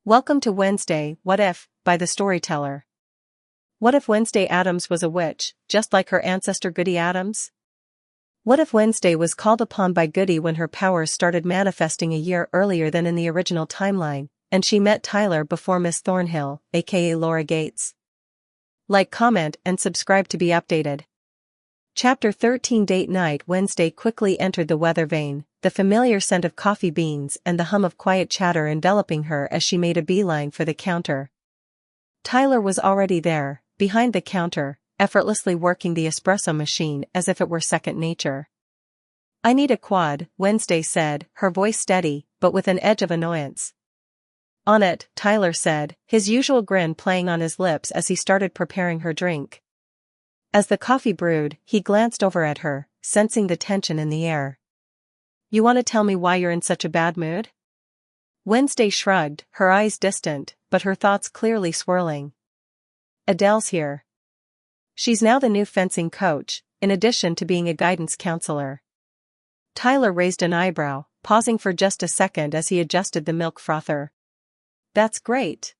Welcome to Wednesday, What If, by the Storyteller. What if Wednesday Addams was a witch, just like her ancestor Goody Addams? What if Wednesday was called upon by Goody when her powers started manifesting a year earlier than in the original timeline, and she met Tyler before Miss Thornhill, aka Laura Gates? Like, comment, and subscribe to be updated. Chapter 13. Date night. Wednesday quickly entered the Weathervane, the familiar scent of coffee beans and the hum of quiet chatter enveloping her as she made a beeline for the counter. Tyler was already there, behind the counter, effortlessly working the espresso machine as if it were second nature. "I need a quad," Wednesday said, her voice steady, but with an edge of annoyance. "On it," Tyler said, his usual grin playing on his lips as he started preparing her drink. As the coffee brewed, he glanced over at her, sensing the tension in the air. "You want to tell me why you're in such a bad mood?" Wednesday shrugged, her eyes distant, but her thoughts clearly swirling. "Adele's here. She's now the new fencing coach, in addition to being a guidance counselor." Tyler raised an eyebrow, pausing for just a second as he adjusted the milk frother. "That's great.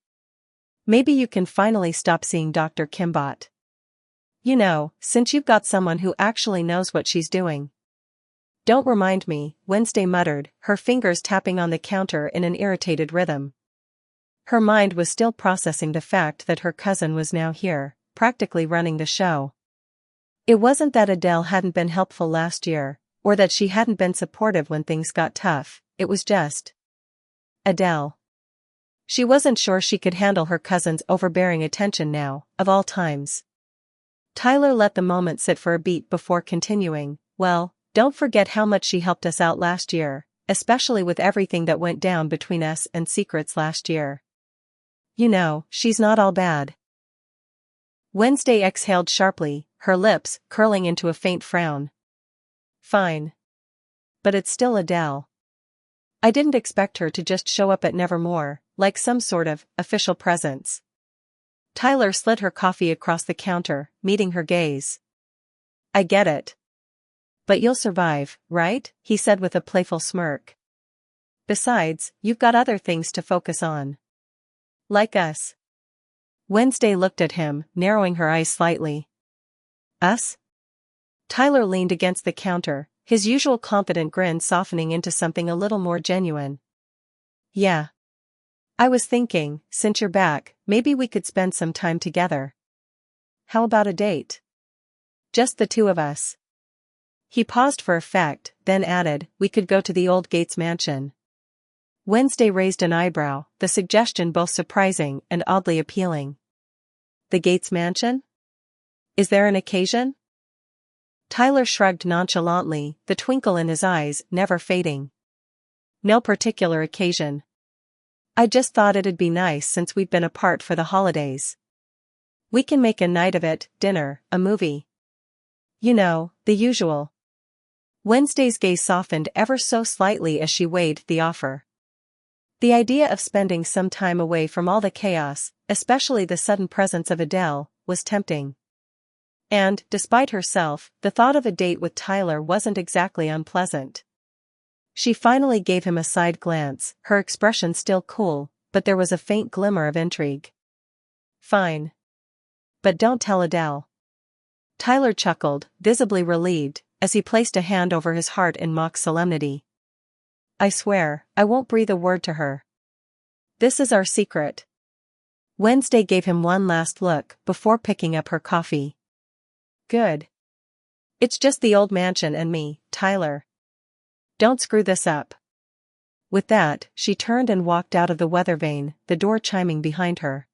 Maybe you can finally stop seeing Dr. Kimbot. You know, since you've got someone who actually knows what she's doing." "Don't remind me," Wednesday muttered, her fingers tapping on the counter in an irritated rhythm. Her mind was still processing the fact that her cousin was now here, practically running the show. It wasn't that Adele hadn't been helpful last year, or that she hadn't been supportive when things got tough, it was just Adele. She wasn't sure she could handle her cousin's overbearing attention now, of all times. Tyler let the moment sit for a beat before continuing, "Well, don't forget how much she helped us out last year, especially with everything that went down between us and Secrets last year. You know, she's not all bad." Wednesday exhaled sharply, her lips curling into a faint frown. "Fine. But it's still Adele. I didn't expect her to just show up at Nevermore, like some sort of official presence." Tyler slid her coffee across the counter, meeting her gaze. "I get it. But you'll survive, right?" he said with a playful smirk. "Besides, you've got other things to focus on. Like us." Wednesday looked at him, narrowing her eyes slightly. "Us?" Tyler leaned against the counter, his usual confident grin softening into something a little more genuine. "Yeah. I was thinking, since you're back, maybe we could spend some time together. How about a date? Just the two of us." He paused for effect, then added, "We could go to the old Gates mansion." Wednesday raised an eyebrow, the suggestion both surprising and oddly appealing. "The Gates mansion? Is there an occasion?" Tyler shrugged nonchalantly, the twinkle in his eyes never fading. "No particular occasion. I just thought it'd be nice since we've been apart for the holidays. We can make a night of it, dinner, a movie. You know, the usual." Wednesday's gaze softened ever so slightly as she weighed the offer. The idea of spending some time away from all the chaos, especially the sudden presence of Adele, was tempting. And, despite herself, the thought of a date with Tyler wasn't exactly unpleasant. She finally gave him a side glance, her expression still cool, but there was a faint glimmer of intrigue. "Fine. But don't tell Adele." Tyler chuckled, visibly relieved, as he placed a hand over his heart in mock solemnity. "I swear, I won't breathe a word to her. This is our secret." Wednesday gave him one last look before picking up her coffee. "Good. It's just the old mansion and me, Tyler. Don't screw this up." With that, she turned and walked out of the Weathervane, the door chiming behind her.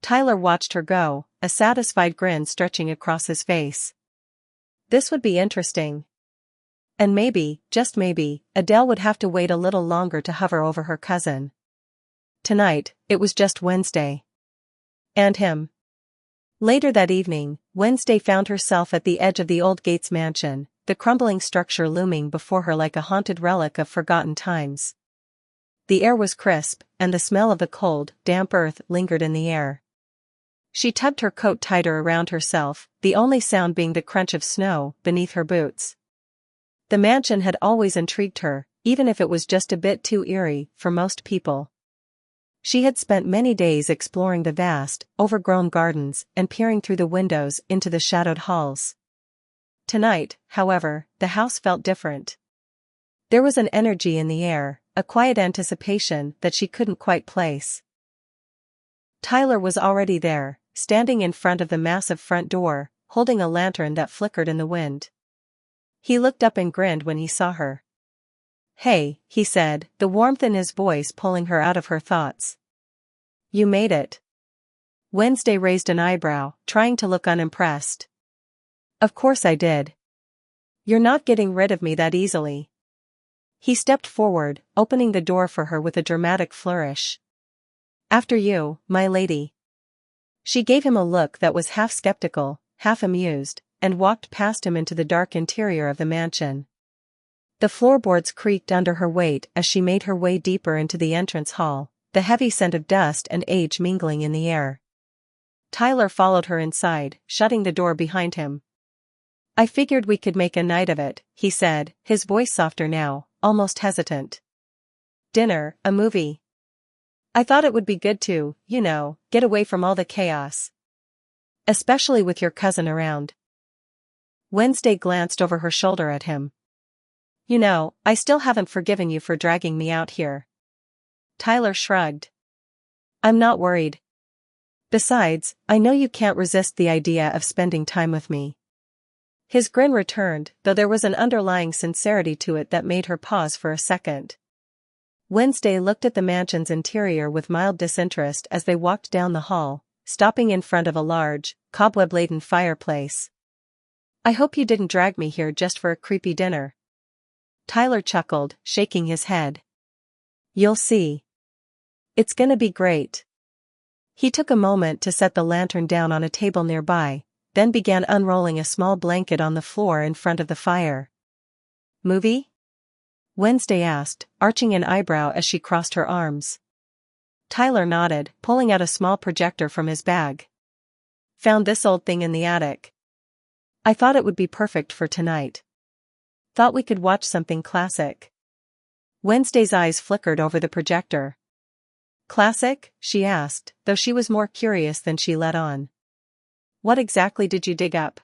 Tyler watched her go, a satisfied grin stretching across his face. This would be interesting. And maybe, just maybe, Adele would have to wait a little longer to hover over her cousin. Tonight, it was just Wednesday. And him. Later that evening, Wednesday found herself at the edge of the old Gates mansion, the crumbling structure looming before her like a haunted relic of forgotten times. The air was crisp, and the smell of the cold, damp earth lingered in the air. She tucked her coat tighter around herself, the only sound being the crunch of snow beneath her boots. The mansion had always intrigued her, even if it was just a bit too eerie for most people. She had spent many days exploring the vast, overgrown gardens and peering through the windows into the shadowed halls. Tonight, however, the house felt different. There was an energy in the air, a quiet anticipation that she couldn't quite place. Tyler was already there, standing in front of the massive front door, holding a lantern that flickered in the wind. He looked up and grinned when he saw her. "Hey," he said, the warmth in his voice pulling her out of her thoughts. "You made it." Wednesday raised an eyebrow, trying to look unimpressed. "Of course I did. You're not getting rid of me that easily." He stepped forward, opening the door for her with a dramatic flourish. "After you, my lady." She gave him a look that was half skeptical, half amused, and walked past him into the dark interior of the mansion. The floorboards creaked under her weight as she made her way deeper into the entrance hall, the heavy scent of dust and age mingling in the air. Tyler followed her inside, shutting the door behind him. "I figured we could make a night of it," he said, his voice softer now, almost hesitant. "Dinner, a movie. I thought it would be good to, get away from all the chaos. Especially with your cousin around." Wednesday glanced over her shoulder at him. I still haven't forgiven you for dragging me out here." Tyler shrugged. "I'm not worried. Besides, I know you can't resist the idea of spending time with me." His grin returned, though there was an underlying sincerity to it that made her pause for a second. Wednesday looked at the mansion's interior with mild disinterest as they walked down the hall, stopping in front of a large, cobweb-laden fireplace. "I hope you didn't drag me here just for a creepy dinner." Tyler chuckled, shaking his head. "You'll see. It's gonna be great." He took a moment to set the lantern down on a table nearby, then began unrolling a small blanket on the floor in front of the fire. "Movie?" Wednesday asked, arching an eyebrow as she crossed her arms. Tyler nodded, pulling out a small projector from his bag. "Found this old thing in the attic. I thought it would be perfect for tonight. Thought we could watch something classic." Wednesday's eyes flickered over the projector. "Classic?" she asked, though she was more curious than she let on. "What exactly did you dig up?"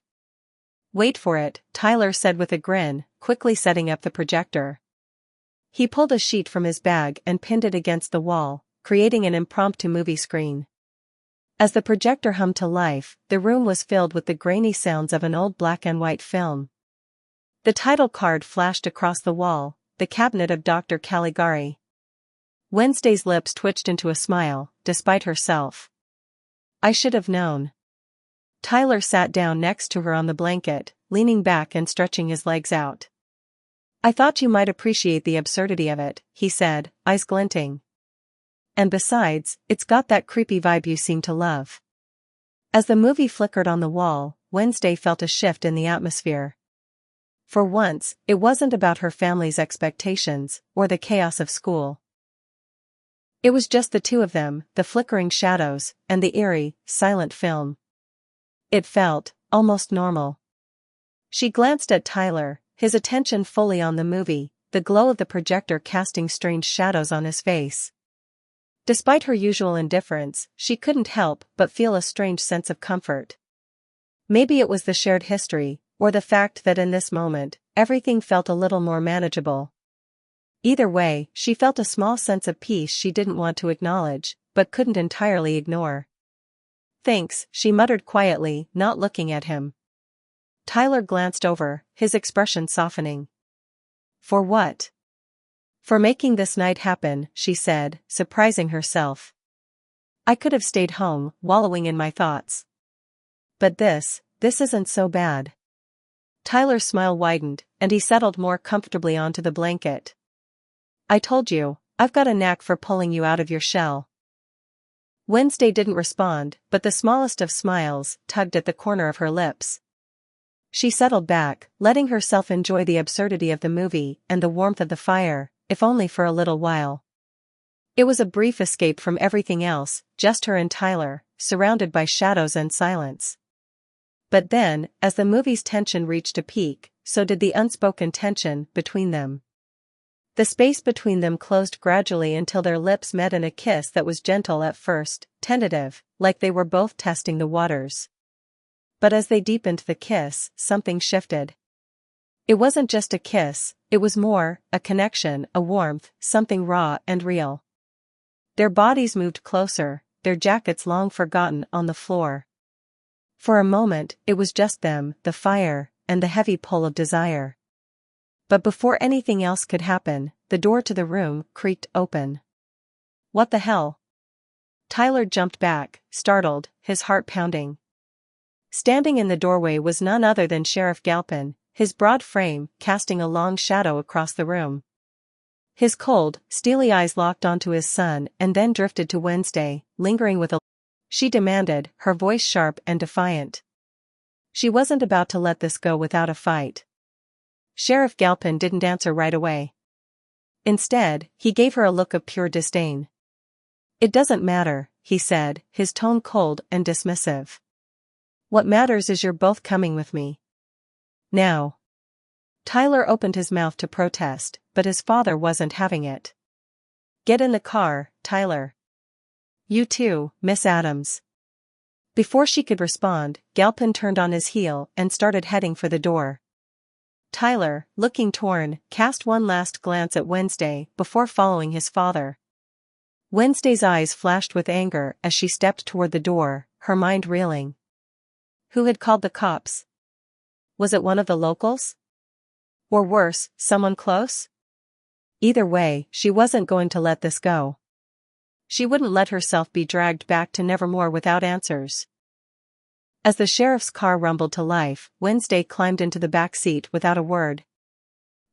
"Wait for it," Tyler said with a grin, quickly setting up the projector. He pulled a sheet from his bag and pinned it against the wall, creating an impromptu movie screen. As the projector hummed to life, the room was filled with the grainy sounds of an old black-and-white film. The title card flashed across the wall, The Cabinet of Dr. Caligari. Wednesday's lips twitched into a smile, despite herself. "I should have known." Tyler sat down next to her on the blanket, leaning back and stretching his legs out. "I thought you might appreciate the absurdity of it," he said, eyes glinting. "And besides, it's got that creepy vibe you seem to love." As the movie flickered on the wall, Wednesday felt a shift in the atmosphere. For once, it wasn't about her family's expectations, or the chaos of school. It was just the two of them, the flickering shadows, and the eerie, silent film. It felt almost normal. She glanced at Tyler, his attention fully on the movie, the glow of the projector casting strange shadows on his face. Despite her usual indifference, she couldn't help but feel a strange sense of comfort. Maybe it was the shared history, or the fact that in this moment, everything felt a little more manageable. Either way, she felt a small sense of peace she didn't want to acknowledge, but couldn't entirely ignore. "Thanks," she muttered quietly, not looking at him. Tyler glanced over, his expression softening. "For what?" "For making this night happen," she said, surprising herself. "I could have stayed home, wallowing in my thoughts. But this isn't so bad." Tyler's smile widened, and he settled more comfortably onto the blanket. "I told you, I've got a knack for pulling you out of your shell." Wednesday didn't respond, but the smallest of smiles tugged at the corner of her lips. She settled back, letting herself enjoy the absurdity of the movie and the warmth of the fire, if only for a little while. It was a brief escape from everything else, just her and Tyler, surrounded by shadows and silence. But then, as the movie's tension reached a peak, so did the unspoken tension between them. The space between them closed gradually until their lips met in a kiss that was gentle at first, tentative, like they were both testing the waters. But as they deepened the kiss, something shifted. It wasn't just a kiss, it was more, a connection, a warmth, something raw and real. Their bodies moved closer, their jackets long forgotten on the floor. For a moment, it was just them, the fire, and the heavy pull of desire. But before anything else could happen, the door to the room creaked open. What the hell? Tyler jumped back, startled, his heart pounding. Standing in the doorway was none other than Sheriff Galpin, his broad frame casting a long shadow across the room. His cold, steely eyes locked onto his son and then drifted to Wednesday, lingering with a... She demanded, her voice sharp and defiant. She wasn't about to let this go without a fight. Sheriff Galpin didn't answer right away. Instead, he gave her a look of pure disdain. It doesn't matter, he said, his tone cold and dismissive. What matters is you're both coming with me. Now. Tyler opened his mouth to protest, but his father wasn't having it. Get in the car, Tyler. You too, Miss Addams. Before she could respond, Galpin turned on his heel and started heading for the door. Tyler, looking torn, cast one last glance at Wednesday before following his father. Wednesday's eyes flashed with anger as she stepped toward the door, her mind reeling. Who had called the cops? Was it one of the locals? Or worse, someone close? Either way, she wasn't going to let this go. She wouldn't let herself be dragged back to Nevermore without answers. As the sheriff's car rumbled to life, Wednesday climbed into the back seat without a word.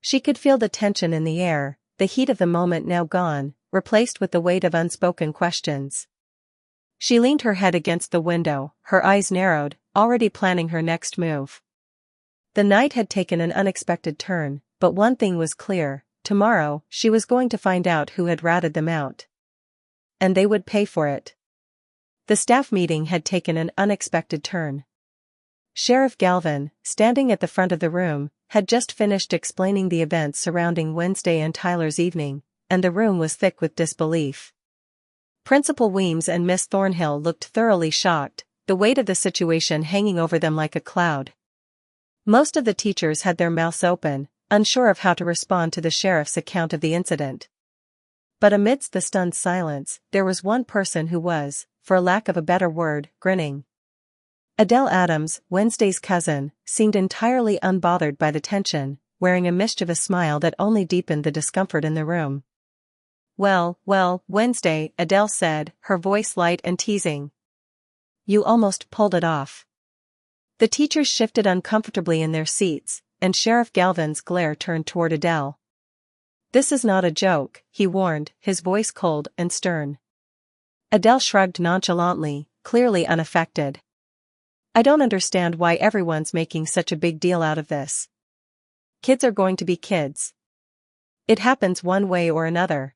She could feel the tension in the air, the heat of the moment now gone, replaced with the weight of unspoken questions. She leaned her head against the window, her eyes narrowed, already planning her next move. The night had taken an unexpected turn, but one thing was clear, tomorrow, she was going to find out who had ratted them out. And they would pay for it. The staff meeting had taken an unexpected turn. Sheriff Galvin, standing at the front of the room, had just finished explaining the events surrounding Wednesday and Tyler's evening, and the room was thick with disbelief. Principal Weems and Miss Thornhill looked thoroughly shocked, the weight of the situation hanging over them like a cloud. Most of the teachers had their mouths open, unsure of how to respond to the sheriff's account of the incident. But amidst the stunned silence, there was one person who was, for lack of a better word, grinning. Adele Addams, Wednesday's cousin, seemed entirely unbothered by the tension, wearing a mischievous smile that only deepened the discomfort in the room. Well, Wednesday, Adele said, her voice light and teasing. You almost pulled it off. The teachers shifted uncomfortably in their seats, and Sheriff Galvin's glare turned toward Adele. This is not a joke, he warned, his voice cold and stern. Adele shrugged nonchalantly, clearly unaffected. I don't understand why everyone's making such a big deal out of this. Kids are going to be kids. It happens one way or another.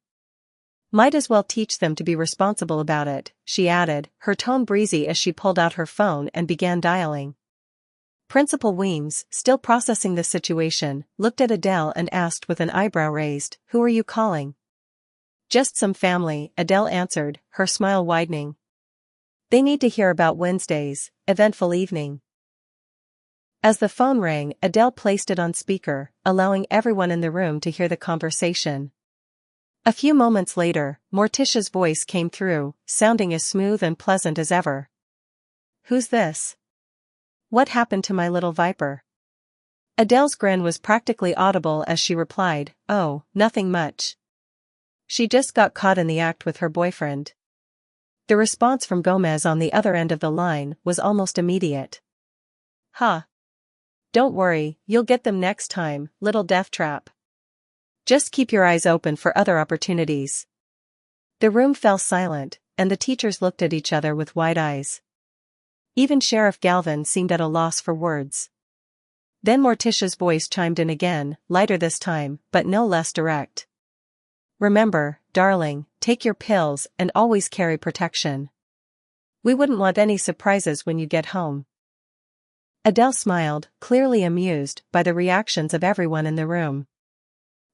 Might as well teach them to be responsible about it, she added, her tone breezy as she pulled out her phone and began dialing. Principal Weems, still processing the situation, looked at Adele and asked with an eyebrow raised, Who are you calling? Just some family, Adele answered, her smile widening. They need to hear about Wednesday's eventful evening. As the phone rang, Adele placed it on speaker, allowing everyone in the room to hear the conversation. A few moments later, Morticia's voice came through, sounding as smooth and pleasant as ever. Who's this? What happened to my little viper? Adele's grin was practically audible as she replied, Oh, nothing much. She just got caught in the act with her boyfriend. The response from Gomez on the other end of the line was almost immediate. Huh. Don't worry, you'll get them next time, little death trap. Just keep your eyes open for other opportunities. The room fell silent, and the teachers looked at each other with wide eyes. Even Sheriff Galvin seemed at a loss for words. Then Morticia's voice chimed in again, lighter this time, but no less direct. Remember, darling, take your pills and always carry protection. We wouldn't want any surprises when you get home. Adele smiled, clearly amused by the reactions of everyone in the room.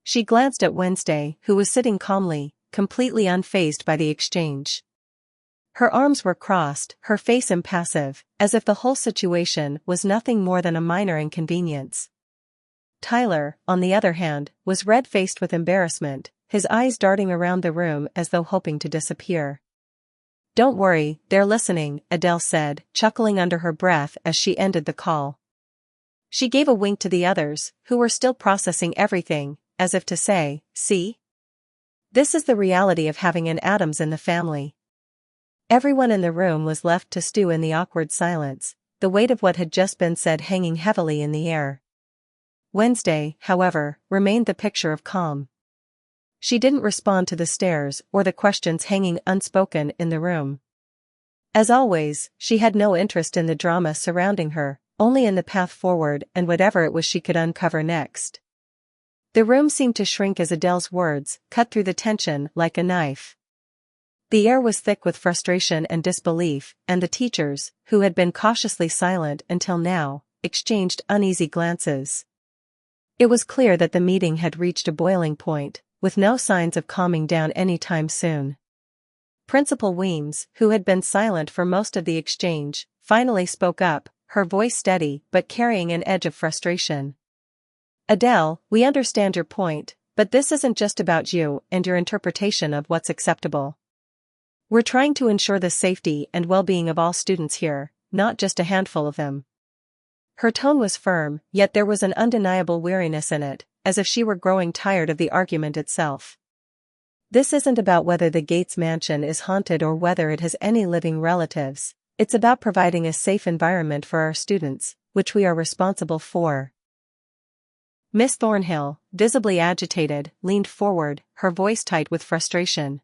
She glanced at Wednesday, who was sitting calmly, completely unfazed by the exchange. Her arms were crossed, her face impassive, as if the whole situation was nothing more than a minor inconvenience. Tyler, on the other hand, was red-faced with embarrassment, his eyes darting around the room as though hoping to disappear. "Don't worry, they're listening," Adele said, chuckling under her breath as she ended the call. She gave a wink to the others, who were still processing everything, as if to say, "See? This is the reality of having an Addams in the family." Everyone in the room was left to stew in the awkward silence, the weight of what had just been said hanging heavily in the air. Wednesday, however, remained the picture of calm. She didn't respond to the stares or the questions hanging unspoken in the room. As always, she had no interest in the drama surrounding her, only in the path forward and whatever it was she could uncover next. The room seemed to shrink as Adele's words cut through the tension like a knife. The air was thick with frustration and disbelief, and the teachers, who had been cautiously silent until now, exchanged uneasy glances. It was clear that the meeting had reached a boiling point, with no signs of calming down any time soon. Principal Weems, who had been silent for most of the exchange, finally spoke up, her voice steady but carrying an edge of frustration. "Adele, we understand your point, but this isn't just about you and your interpretation of what's acceptable. We're trying to ensure the safety and well-being of all students here, not just a handful of them." Her tone was firm, yet there was an undeniable weariness in it, as if she were growing tired of the argument itself. "This isn't about whether the Gates mansion is haunted or whether it has any living relatives. It's about providing a safe environment for our students, which we are responsible for." Miss Thornhill, visibly agitated, leaned forward, her voice tight with frustration.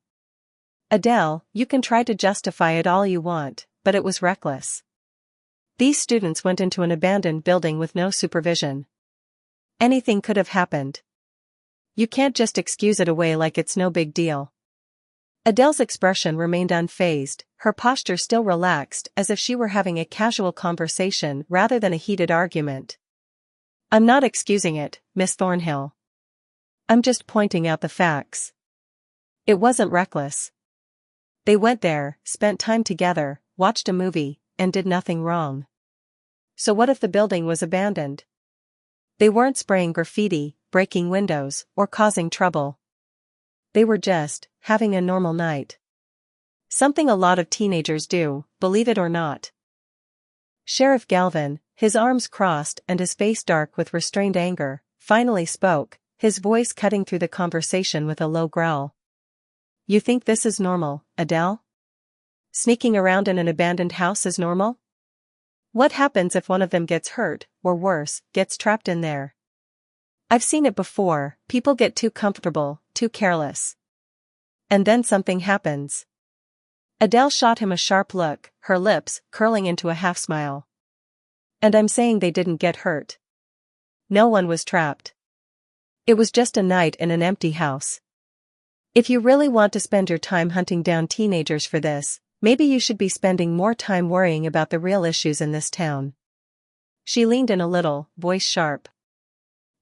"Adele, you can try to justify it all you want, but it was reckless. These students went into an abandoned building with no supervision. Anything could have happened. You can't just excuse it away like it's no big deal." Adele's expression remained unfazed, her posture still relaxed as if she were having a casual conversation rather than a heated argument. "I'm not excusing it, Miss Thornhill. I'm just pointing out the facts. It wasn't reckless. They went there, spent time together, watched a movie, and did nothing wrong. So what if the building was abandoned? They weren't spraying graffiti, breaking windows, or causing trouble. They were just having a normal night. Something a lot of teenagers do, believe it or not." Sheriff Galvin, his arms crossed and his face dark with restrained anger, finally spoke, his voice cutting through the conversation with a low growl. "You think this is normal, Adele? Sneaking around in an abandoned house is normal? What happens if one of them gets hurt, or worse, gets trapped in there? I've seen it before, people get too comfortable, too careless. And then something happens." Adele shot him a sharp look, her lips curling into a half-smile. "And I'm saying they didn't get hurt. No one was trapped. It was just a night in an empty house. If you really want to spend your time hunting down teenagers for this, maybe you should be spending more time worrying about the real issues in this town." She leaned in a little, voice sharp.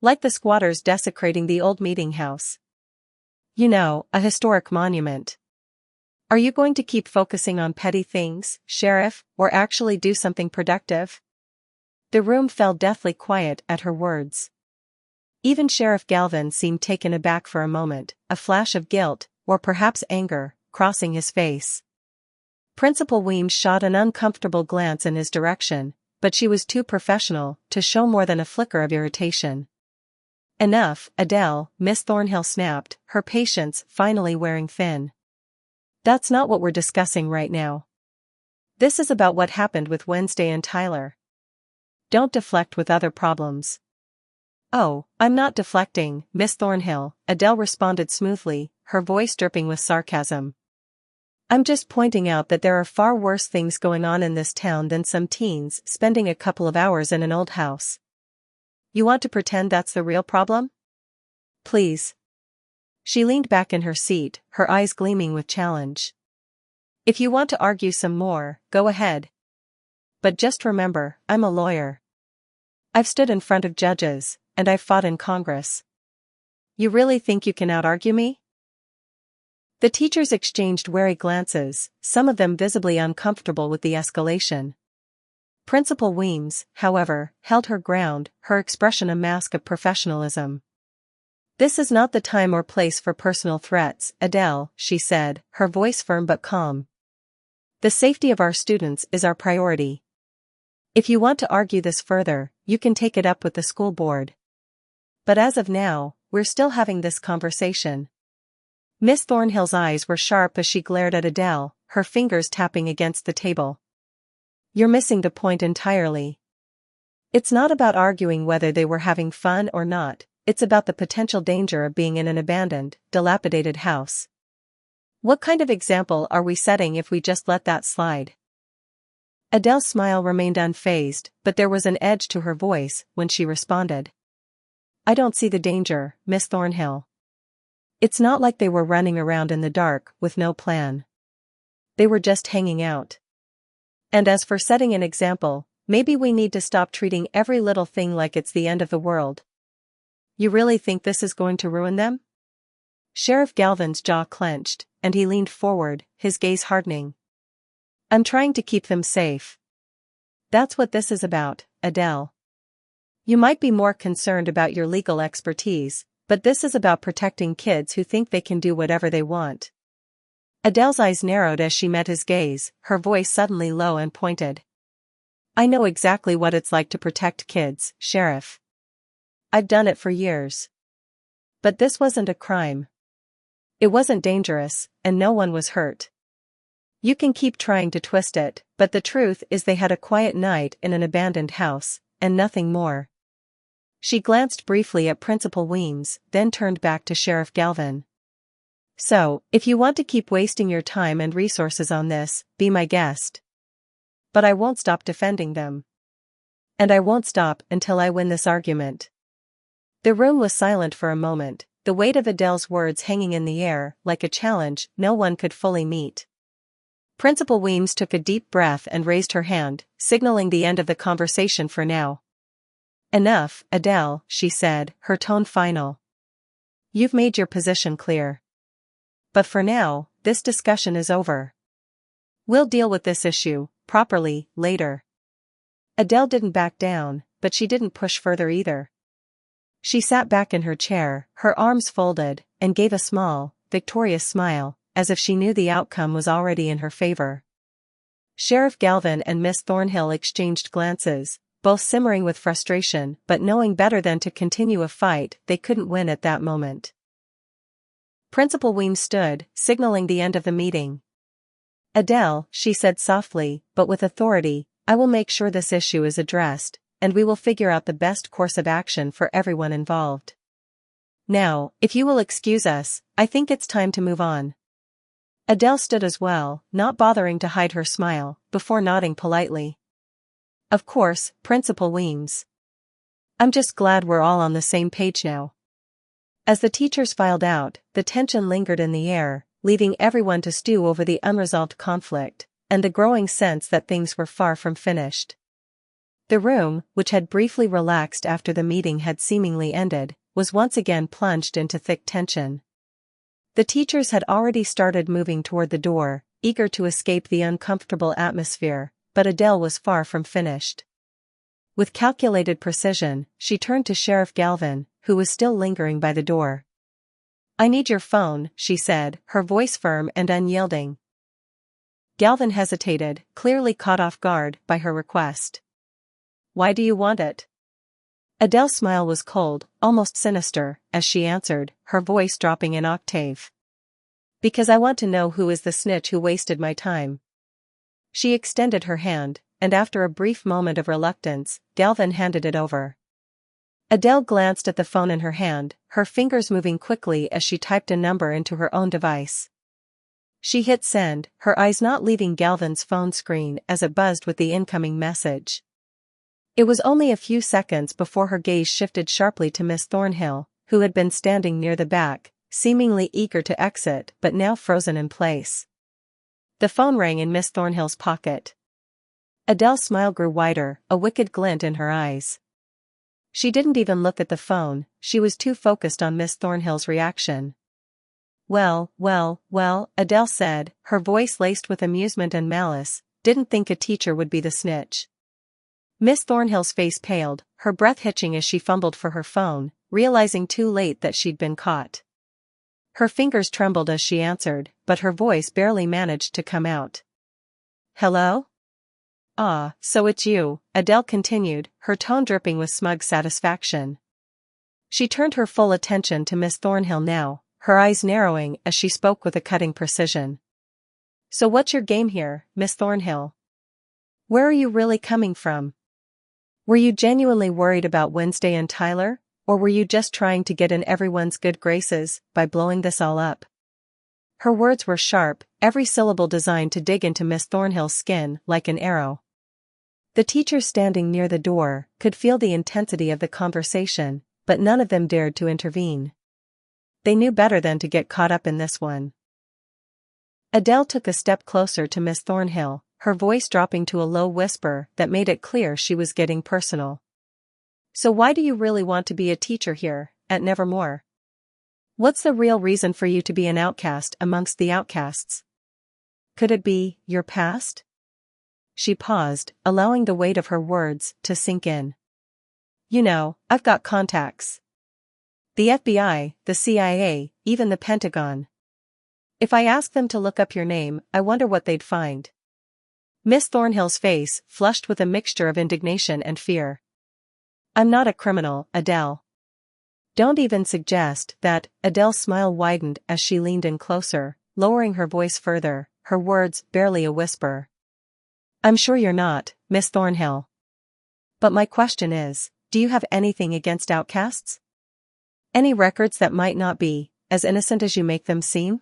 "Like the squatters desecrating the old meeting house. You know, a historic monument. Are you going to keep focusing on petty things, Sheriff, or actually do something productive?" The room fell deathly quiet at her words. Even Sheriff Galvin seemed taken aback for a moment, a flash of guilt, or perhaps anger, crossing his face. Principal Weems shot an uncomfortable glance in his direction, but she was too professional to show more than a flicker of irritation. "Enough, Adele," Miss Thornhill snapped, her patience finally wearing thin. "That's not what we're discussing right now. This is about what happened with Wednesday and Tyler. Don't deflect with other problems." "Oh, I'm not deflecting, Miss Thornhill," Adele responded smoothly, her voice dripping with sarcasm. "I'm just pointing out that there are far worse things going on in this town than some teens spending a couple of hours in an old house. You want to pretend that's the real problem? Please." She leaned back in her seat, her eyes gleaming with challenge. "If you want to argue some more, go ahead. But just remember, I'm a lawyer. I've stood in front of judges, and I've fought in Congress. You really think you can out-argue me? The teachers exchanged wary glances, some of them visibly uncomfortable with the escalation. Principal Weems, however, held her ground, her expression a mask of professionalism. "This is not the time or place for personal threats, Adele," she said, her voice firm but calm. "The safety of our students is our priority. If you want to argue this further, you can take it up with the school board. But as of now, we're still having this conversation." Miss Thornhill's eyes were sharp as she glared at Adele, her fingers tapping against the table. "You're missing the point entirely. It's not about arguing whether they were having fun or not, it's about the potential danger of being in an abandoned, dilapidated house. What kind of example are we setting if we just let that slide?" Adele's smile remained unfazed, but there was an edge to her voice when she responded. "I don't see the danger, Miss Thornhill. It's not like they were running around in the dark with no plan. They were just hanging out. And as for setting an example, maybe we need to stop treating every little thing like it's the end of the world." "You really think this is going to ruin them?" Sheriff Galvin's jaw clenched, and he leaned forward, his gaze hardening. "I'm trying to keep them safe. That's what this is about, Adele. You might be more concerned about your legal expertise, but this is about protecting kids who think they can do whatever they want." Adele's eyes narrowed as she met his gaze, her voice suddenly low and pointed. "I know exactly what it's like to protect kids, Sheriff. I've done it for years. But this wasn't a crime. It wasn't dangerous, and no one was hurt. You can keep trying to twist it, but the truth is they had a quiet night in an abandoned house, and nothing more." She glanced briefly at Principal Weems, then turned back to Sheriff Galvin. "So, if you want to keep wasting your time and resources on this, be my guest. But I won't stop defending them. And I won't stop until I win this argument." The room was silent for a moment, the weight of Adele's words hanging in the air, like a challenge no one could fully meet. Principal Weems took a deep breath and raised her hand, signaling the end of the conversation for now. "Enough, Adele," she said, her tone final. "You've made your position clear. But for now, this discussion is over. We'll deal with this issue, properly, later." Adele didn't back down, but she didn't push further either. She sat back in her chair, her arms folded, and gave a small, victorious smile, as if she knew the outcome was already in her favor. Sheriff Galvin and Miss Thornhill exchanged glances, both simmering with frustration but knowing better than to continue a fight they couldn't win at that moment. Principal Weems stood, signaling the end of the meeting. "Adele," she said softly, but with authority, "I will make sure this issue is addressed, and we will figure out the best course of action for everyone involved. Now, if you will excuse us, I think it's time to move on." Adele stood as well, not bothering to hide her smile, before nodding politely. "Of course, Principal Weems. I'm just glad we're all on the same page now." As the teachers filed out, the tension lingered in the air, leaving everyone to stew over the unresolved conflict, and the growing sense that things were far from finished. The room, which had briefly relaxed after the meeting had seemingly ended, was once again plunged into thick tension. The teachers had already started moving toward the door, eager to escape the uncomfortable atmosphere, but Adele was far from finished. With calculated precision, she turned to Sheriff Galvin, who was still lingering by the door. "I need your phone," she said, her voice firm and unyielding. Galvin hesitated, clearly caught off guard by her request. "Why do you want it?" Adele's smile was cold, almost sinister, as she answered, her voice dropping an octave. "Because I want to know who is the snitch who wasted my time." She extended her hand, and after a brief moment of reluctance, Galvin handed it over. Adele glanced at the phone in her hand, her fingers moving quickly as she typed a number into her own device. She hit send, her eyes not leaving Galvin's phone screen as it buzzed with the incoming message. It was only a few seconds before her gaze shifted sharply to Miss Thornhill, who had been standing near the back, seemingly eager to exit but now frozen in place. The phone rang in Miss Thornhill's pocket. Adele's smile grew wider, a wicked glint in her eyes. She didn't even look at the phone, she was too focused on Miss Thornhill's reaction. Well, Adele said, her voice laced with amusement and malice, didn't think a teacher would be the snitch. Miss Thornhill's face paled, her breath hitching as she fumbled for her phone, realizing too late that she'd been caught. Her fingers trembled as she answered, but her voice barely managed to come out. Hello? Ah, so it's you, Adele continued, her tone dripping with smug satisfaction. She turned her full attention to Miss Thornhill now, her eyes narrowing as she spoke with a cutting precision. So what's your game here, Miss Thornhill? Where are you really coming from? Were you genuinely worried about Wednesday and Tyler, or were you just trying to get in everyone's good graces by blowing this all up? Her words were sharp, every syllable designed to dig into Miss Thornhill's skin like an arrow. The teachers standing near the door could feel the intensity of the conversation, but none of them dared to intervene. They knew better than to get caught up in this one. Adele took a step closer to Miss Thornhill, her voice dropping to a low whisper that made it clear she was getting personal. So why do you really want to be a teacher here, at Nevermore? What's the real reason for you to be an outcast amongst the outcasts? Could it be your past? She paused, allowing the weight of her words to sink in. You know, I've got contacts. The FBI, the CIA, even the Pentagon. If I ask them to look up your name, I wonder what they'd find. Miss Thornhill's face flushed with a mixture of indignation and fear. I'm not a criminal, Adele. Don't even suggest that. Adele's smile widened as she leaned in closer, lowering her voice further, her words barely a whisper. I'm sure you're not, Miss Thornhill. But my question is, do you have anything against outcasts? Any records that might not be as innocent as you make them seem?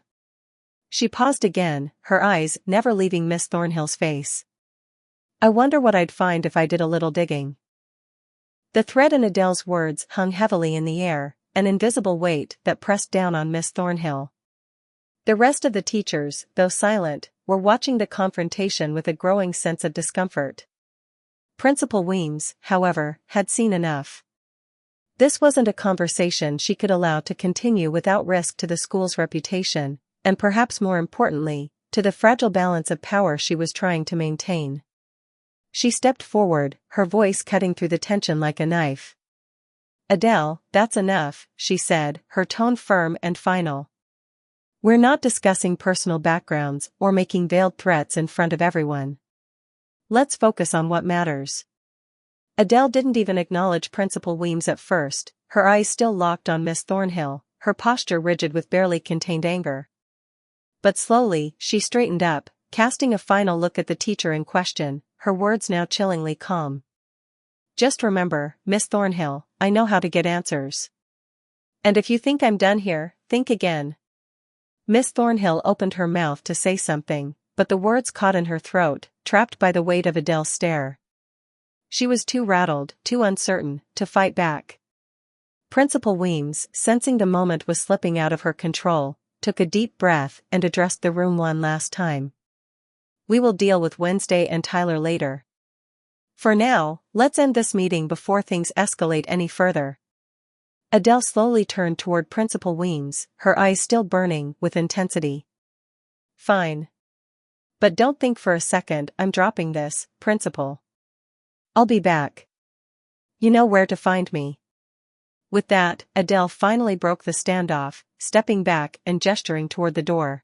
She paused again, her eyes never leaving Miss Thornhill's face. I wonder what I'd find if I did a little digging. The threat in Adele's words hung heavily in the air, an invisible weight that pressed down on Miss Thornhill. The rest of the teachers, though silent, were watching the confrontation with a growing sense of discomfort. Principal Weems, however, had seen enough. This wasn't a conversation she could allow to continue without risk to the school's reputation, and perhaps more importantly, to the fragile balance of power she was trying to maintain. She stepped forward, her voice cutting through the tension like a knife. Adele, that's enough, she said, her tone firm and final. We're not discussing personal backgrounds or making veiled threats in front of everyone. Let's focus on what matters. Adele didn't even acknowledge Principal Weems at first, her eyes still locked on Miss Thornhill, her posture rigid with barely contained anger. But slowly, she straightened up, casting a final look at the teacher in question, her words now chillingly calm. Just remember, Miss Thornhill, I know how to get answers. And if you think I'm done here, think again. Miss Thornhill opened her mouth to say something, but the words caught in her throat, trapped by the weight of Adele's stare. She was too rattled, too uncertain, to fight back. Principal Weems, sensing the moment was slipping out of her control, took a deep breath and addressed the room one last time. We will deal with Wednesday and Tyler later. For now, let's end this meeting before things escalate any further. Adele slowly turned toward Principal Weems, her eyes still burning with intensity. Fine. But don't think for a second I'm dropping this, Principal. I'll be back. You know where to find me. With that, Adele finally broke the standoff, stepping back and gesturing toward the door.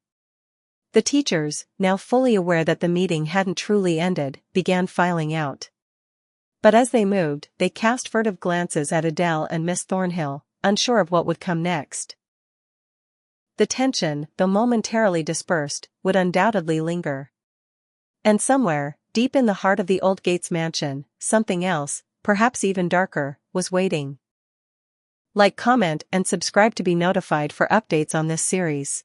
The teachers, now fully aware that the meeting hadn't truly ended, began filing out. But as they moved, they cast furtive glances at Adele and Miss Thornhill, unsure of what would come next. The tension, though momentarily dispersed, would undoubtedly linger. And somewhere, deep in the heart of the old Gates mansion, something else, perhaps even darker, was waiting. Like, comment, and subscribe to be notified for updates on this series.